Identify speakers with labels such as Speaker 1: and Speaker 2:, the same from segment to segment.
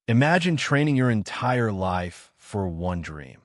Speaker 1: Imagine training your entire life for one dream,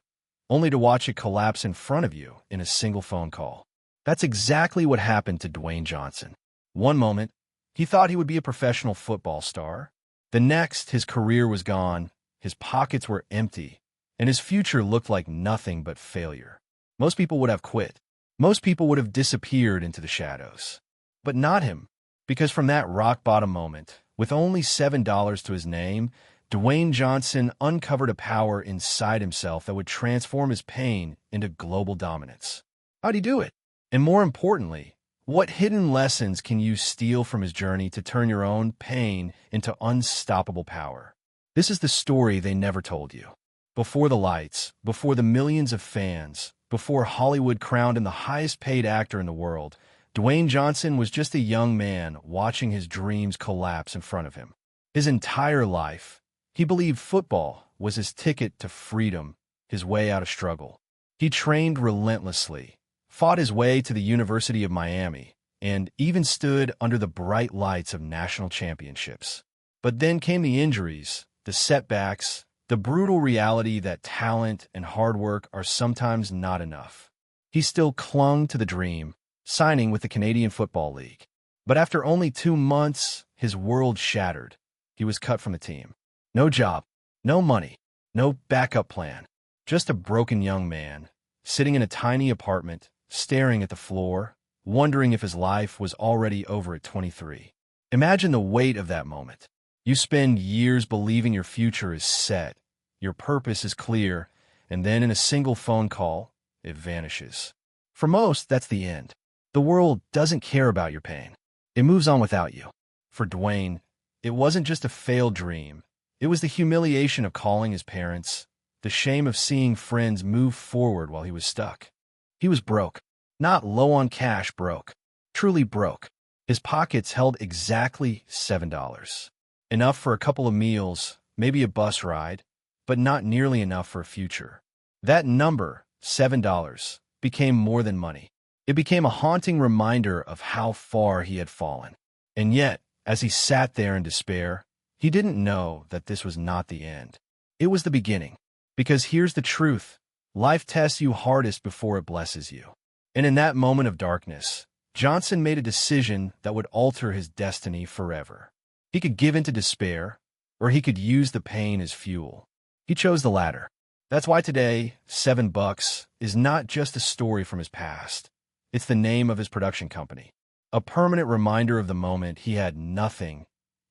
Speaker 1: only to watch it collapse in front of you in a single phone call. That's exactly what happened to Dwayne Johnson. One moment, he thought he would be a professional football star. The next, his career was gone, his pockets were empty, and his future looked like nothing but failure. Most people would have quit. Most people would have disappeared into the shadows. But not him, because from that rock-bottom moment, with only $7 to his name, Dwayne Johnson uncovered a power inside himself that would transform his pain into global dominance. How'd he do it? And more importantly, what hidden lessons can you steal from his journey to turn your own pain into unstoppable power? This is the story they never told you. Before the lights, before the millions of fans, before Hollywood crowned him the highest-paid actor in the world, Dwayne Johnson was just a young man watching his dreams collapse in front of him. His entire life, he believed football was his ticket to freedom, his way out of struggle. He trained relentlessly, fought his way to the University of Miami, and even stood under the bright lights of national championships. But then came the injuries, the setbacks, the brutal reality that talent and hard work are sometimes not enough. He still clung to the dream, signing with the Canadian Football League. But after only 2 months, his world shattered. He was cut from the team. No job, no money, no backup plan. Just a broken young man, sitting in a tiny apartment, staring at the floor, wondering if his life was already over at 23. Imagine the weight of that moment. You spend years believing your future is set, your purpose is clear, and then in a single phone call, it vanishes. For most, that's the end. The world doesn't care about your pain. It moves on without you. For Dwayne, it wasn't just a failed dream. It was the humiliation of calling his parents, the shame of seeing friends move forward while he was stuck. He was broke. Not low on cash broke. Truly broke. His pockets held exactly $7. Enough for a couple of meals, maybe a bus ride, but not nearly enough for a future. That number, $7, became more than money. It became a haunting reminder of how far he had fallen. And yet, as he sat there in despair, he didn't know that this was not the end. It was the beginning. Because here's the truth. Life tests you hardest before it blesses you. And in that moment of darkness, Johnson made a decision that would alter his destiny forever. He could give in to despair, or he could use the pain as fuel. He chose the latter. That's why today, $7 is not just a story from his past. It's the name of his production company. A permanent reminder of the moment he had nothing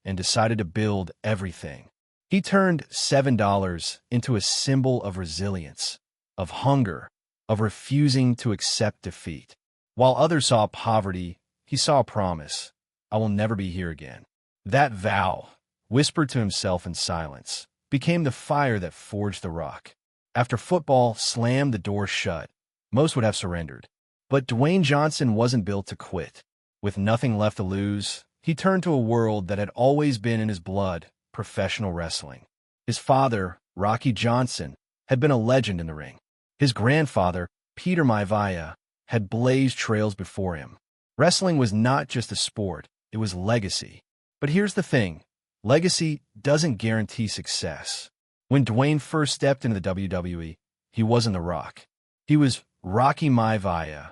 Speaker 1: and decided to build everything. He turned $7 into a symbol of resilience, of hunger, of refusing to accept defeat. While others saw poverty, he saw a promise. I will never be here again. That vow, whispered to himself in silence, became the fire that forged the rock. After football slammed the door shut, most would have surrendered. But Dwayne Johnson wasn't built to quit. With nothing left to lose, he turned to a world that had always been in his blood, professional wrestling. His father, Rocky Johnson, had been a legend in the ring. His grandfather, Peter Maivia, had blazed trails before him. Wrestling was not just a sport, it was legacy. But here's the thing, legacy doesn't guarantee success. When Dwayne first stepped into the WWE, he wasn't The Rock. He was Rocky Maivia,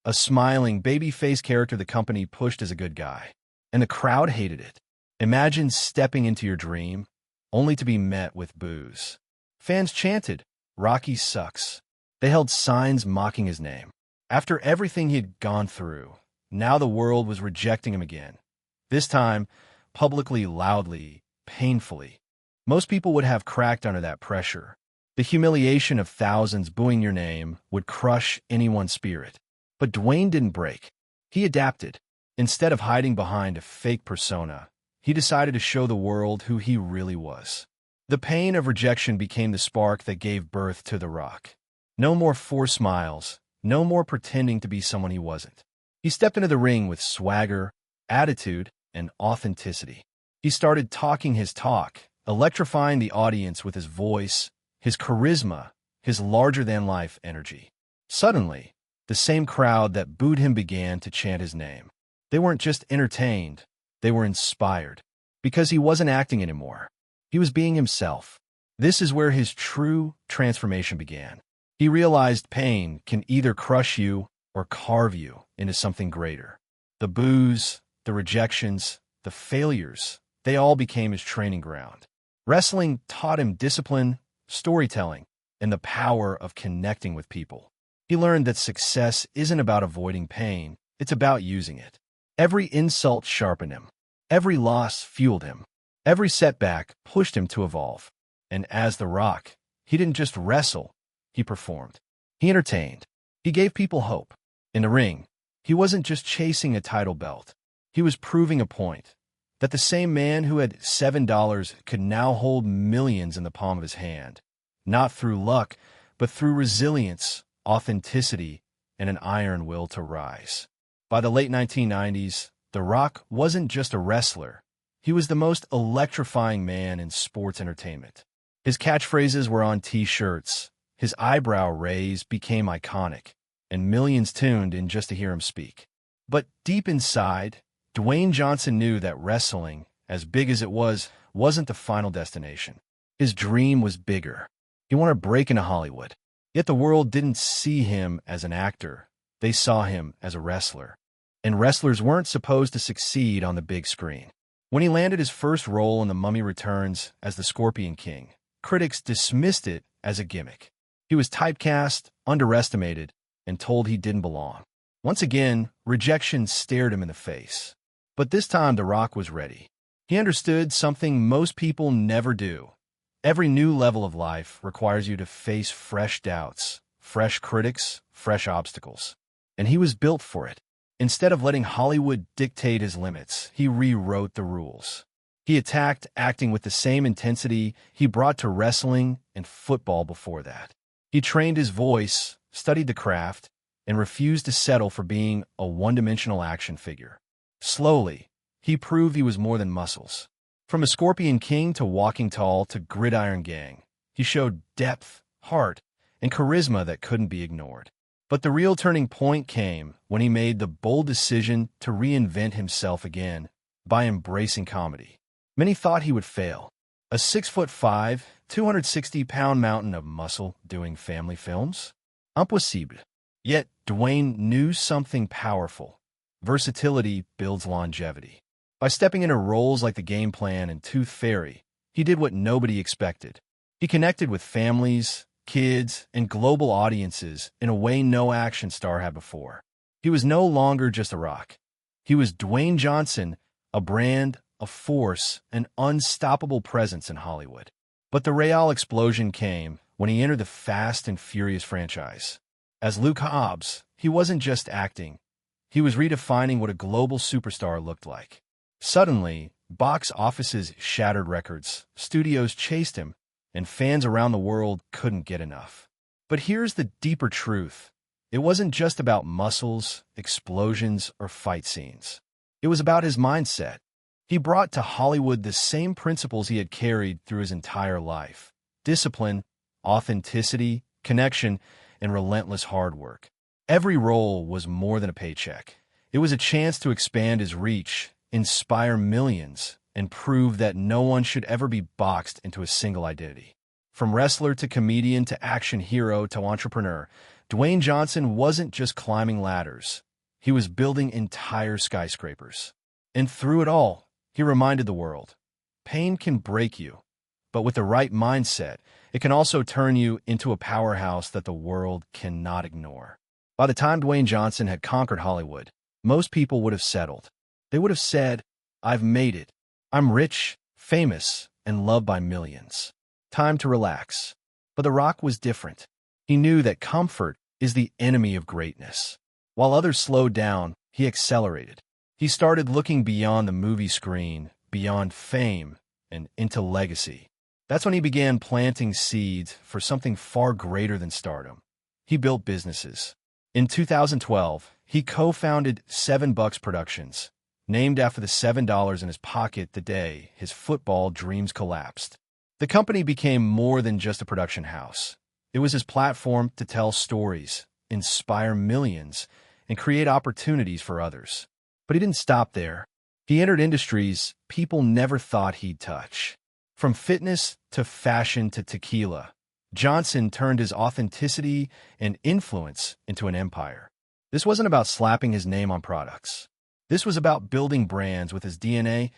Speaker 1: a smiling, baby-faced character the company pushed as a good guy. And the crowd hated it. Imagine stepping into your dream, only to be met with boos. Fans chanted, "Rocky sucks." They held signs mocking his name. After everything he had gone through, now the world was rejecting him again. This time, publicly, loudly, painfully. Most people would have cracked under that pressure. The humiliation of thousands booing your name would crush anyone's spirit. But Dwayne didn't break. He adapted. Instead of hiding behind a fake persona, he decided to show the world who he really was. The pain of rejection became the spark that gave birth to The Rock. No more forced smiles, no more pretending to be someone he wasn't. He stepped into the ring with swagger, attitude, and authenticity. He started talking his talk, electrifying the audience with his voice, his charisma, his larger-than-life energy. Suddenly, the same crowd that booed him began to chant his name. They weren't just entertained, they were inspired. Because he wasn't acting anymore. He was being himself. This is where his true transformation began. He realized pain can either crush you or carve you into something greater. The boos, the rejections, the failures, they all became his training ground. Wrestling taught him discipline, storytelling, and the power of connecting with people. He learned that success isn't about avoiding pain, it's about using it. Every insult sharpened him. Every loss fueled him. Every setback pushed him to evolve. And as The Rock, he didn't just wrestle, he performed. He entertained. He gave people hope. In the ring, he wasn't just chasing a title belt. He was proving a point, that the same man who had $7 could now hold millions in the palm of his hand, not through luck, but through resilience, authenticity, and an iron will to rise. By the late 1990s, The Rock wasn't just a wrestler. He was the most electrifying man in sports entertainment. His catchphrases were on T-shirts. His eyebrow raise became iconic, and millions tuned in just to hear him speak. But deep inside, Dwayne Johnson knew that wrestling, as big as it was, wasn't the final destination. His dream was bigger. He wanted to break into Hollywood. Yet the world didn't see him as an actor. They saw him as a wrestler. And wrestlers weren't supposed to succeed on the big screen. When he landed his first role in The Mummy Returns as the Scorpion King, critics dismissed it as a gimmick. He was typecast, underestimated, and told he didn't belong. Once again, rejection stared him in the face. But this time, The Rock was ready. He understood something most people never do. Every new level of life requires you to face fresh doubts, fresh critics, fresh obstacles. And he was built for it. Instead of letting Hollywood dictate his limits, he rewrote the rules. He attacked acting with the same intensity he brought to wrestling and football before that. He trained his voice, studied the craft, and refused to settle for being a one-dimensional action figure. Slowly, he proved he was more than muscles. From a Scorpion King to Walking Tall to Gridiron Gang, he showed depth, heart, and charisma that couldn't be ignored. But the real turning point came when he made the bold decision to reinvent himself again by embracing comedy. Many thought he would fail. A 6'5", 260-pound mountain of muscle doing family films? Impossible. Yet Dwayne knew something powerful. Versatility builds longevity. By stepping into roles like The Game Plan and Tooth Fairy, he did what nobody expected. He connected with families, kids, and global audiences in a way no action star had before. He was no longer just a rock. He was Dwayne Johnson, a brand, a force, an unstoppable presence in Hollywood. But the real explosion came when he entered the Fast and Furious franchise. As Luke Hobbs, he wasn't just acting. He was redefining what a global superstar looked like. Suddenly, box offices shattered records, studios chased him, and fans around the world couldn't get enough. But here's the deeper truth. It wasn't just about muscles, explosions, or fight scenes. It was about his mindset. He brought to Hollywood the same principles he had carried through his entire life: discipline, authenticity, connection, and relentless hard work. Every role was more than a paycheck. It was a chance to expand his reach, inspire millions, and prove that no one should ever be boxed into a single identity. From wrestler to comedian to action hero to entrepreneur, Dwayne Johnson wasn't just climbing ladders. He was building entire skyscrapers. And through it all, he reminded the world, pain can break you, but with the right mindset, it can also turn you into a powerhouse that the world cannot ignore. By the time Dwayne Johnson had conquered Hollywood, most people would have settled. They would have said, "I've made it. I'm rich, famous, and loved by millions. Time to relax." But The Rock was different. He knew that comfort is the enemy of greatness. While others slowed down, he accelerated. He started looking beyond the movie screen, beyond fame, and into legacy. That's when he began planting seeds for something far greater than stardom. He built businesses. In 2012, he co-founded $7 Productions, named after the $7 in his pocket the day his football dreams collapsed. The company became more than just a production house. It was his platform to tell stories, inspire millions, and create opportunities for others. But he didn't stop there. He entered industries people never thought he'd touch. From fitness to fashion to tequila, Johnson turned his authenticity and influence into an empire. This wasn't about slapping his name on products. This was about building brands with his DNA,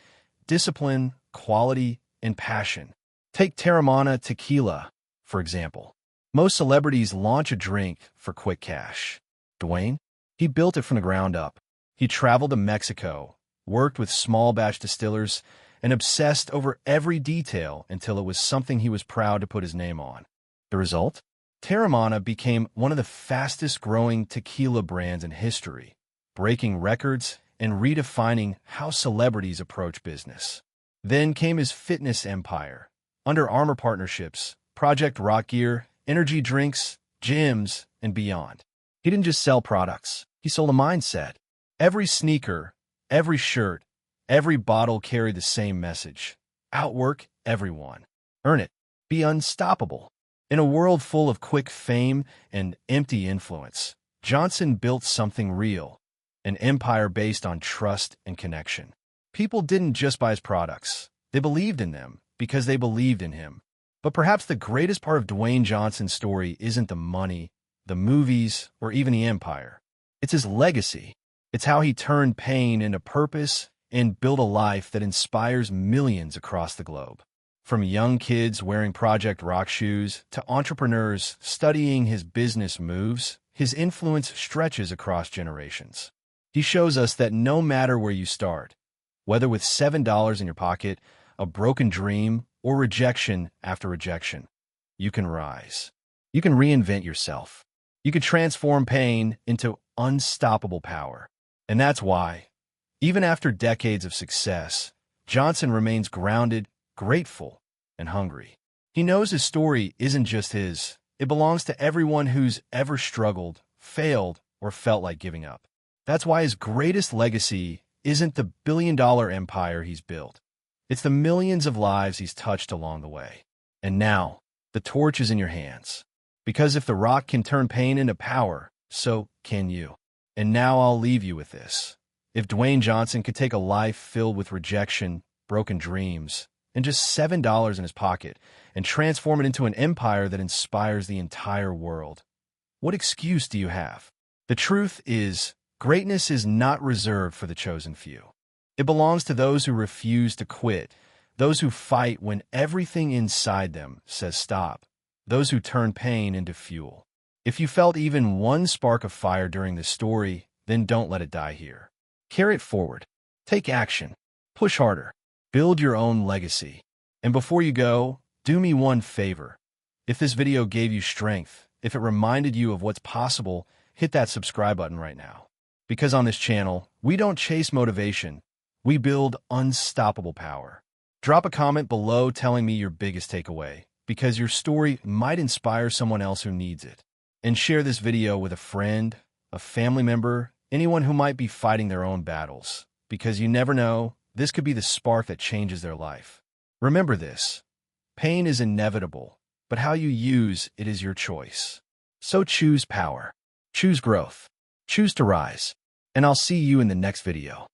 Speaker 1: discipline, quality, and passion. Take Terramana Tequila, for example. Most celebrities launch a drink for quick cash. Dwayne? He built it from the ground up. He traveled to Mexico, worked with small batch distillers, and obsessed over every detail until it was something he was proud to put his name on. The result? Terramana became one of the fastest-growing tequila brands in history, breaking records and redefining how celebrities approach business. Then came his fitness empire. Under Armour partnerships, Project Rock Gear, energy drinks, gyms, and beyond. He didn't just sell products. He sold a mindset. Every sneaker, every shirt, every bottle carried the same message. Outwork everyone. Earn it. Be unstoppable. In a world full of quick fame and empty influence, Johnson built something real, an empire based on trust and connection. People didn't just buy his products. They believed in them because they believed in him. But perhaps the greatest part of Dwayne Johnson's story isn't the money, the movies, or even the empire. It's his legacy. It's how he turned pain into purpose and built a life that inspires millions across the globe. From young kids wearing Project Rock shoes to entrepreneurs studying his business moves, his influence stretches across generations. He shows us that no matter where you start, whether with $7 in your pocket, a broken dream, or rejection after rejection, you can rise. You can reinvent yourself. You can transform pain into unstoppable power. And that's why, even after decades of success, Johnson remains grounded, grateful, and hungry. He knows his story isn't just his. It belongs to everyone who's ever struggled, failed, or felt like giving up. That's why his greatest legacy isn't the billion-dollar empire he's built. It's the millions of lives he's touched along the way. And now, the torch is in your hands. Because if the rock can turn pain into power, so can you. And now I'll leave you with this. If Dwayne Johnson could take a life filled with rejection, broken dreams, and just $7 in his pocket, and transform it into an empire that inspires the entire world, what excuse do you have? The truth is, greatness is not reserved for the chosen few. It belongs to those who refuse to quit, those who fight when everything inside them says stop, those who turn pain into fuel. If you felt even one spark of fire during this story, then don't let it die here. Carry it forward. Take action. Push harder. Build your own legacy. And before you go, do me one favor. If this video gave you strength, if it reminded you of what's possible, hit that subscribe button right now. Because on this channel, we don't chase motivation. We build unstoppable power. Drop a comment below telling me your biggest takeaway, because your story might inspire someone else who needs it. And share this video with a friend, a family member, anyone who might be fighting their own battles. Because you never know, this could be the spark that changes their life. Remember this, pain is inevitable, but how you use it is your choice. So choose power, choose growth, choose to rise, and I'll see you in the next video.